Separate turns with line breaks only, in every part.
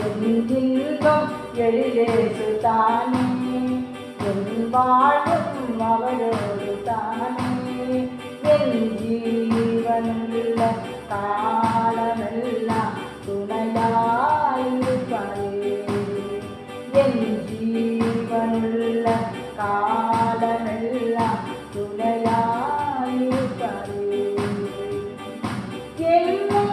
இன்பம் எழிலேசு தானே என் வாழும் அவரோடு தானே என் ஜீவனுள்ள காலமெல்லாம் துணையாயிருப்பாரே என் ஜீவனுள்ள காலமெல்லாம் துணையாயிருப்பாரே என்னை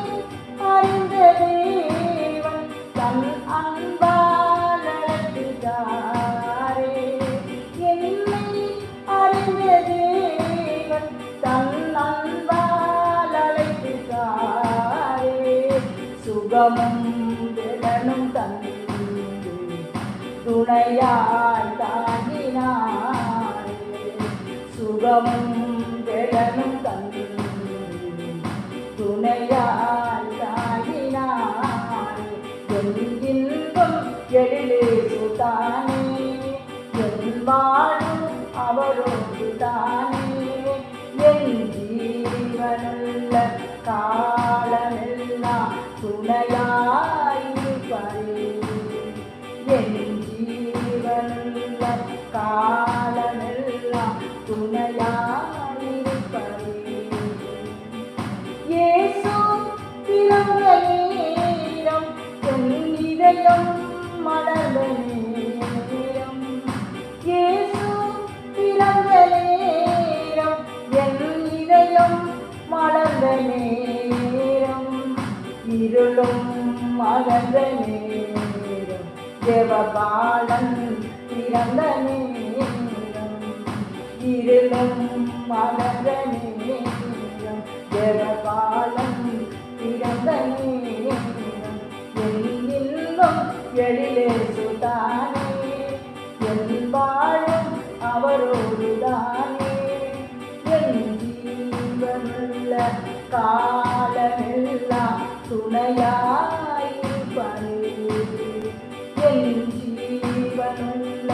அறிந்த தேவன் தன் அன்பால் நடத்துகிறாரே என்னை அறிந்த தேவன் தன் அன்பால் அழைத்துகிறாரே சுகமும் திறனும் தந்து துணையாய் தாங்கினாரே சுகமும் திறனும் தந்து துணையாய் தாங்கினாரே என் இன்பம் எழிலேசு தானே என் வாழும் அவரோடு தானே என் ஜீவனுள்ள காலமெல்லாம் துணையாயிருப்பாரே என் ஜீவனுள்ள காலமெல்லாம் துணையாயிருப்பாரே இயேசு பிறந்த நேரம் என் இதயம் மலர்ந்த நேரம் இயேசு பிறந்த நேரம் என் இதயம் மலர்ந்த நேரம் இருளும் மலர்ந்த நேரம் தேவபாலன் பிறந்த நேரம் இருளும் மலர்ந்த நேரம் தேவபாலன் பிறந்த நேரம் என் இன்பம் எழிலேசு தானே என் வாழும் அவரோடு தானே என் ஜீவனுள்ள காலமெல்லாம் துணையாயிருப்பாரே என் ஜீவனுள்ள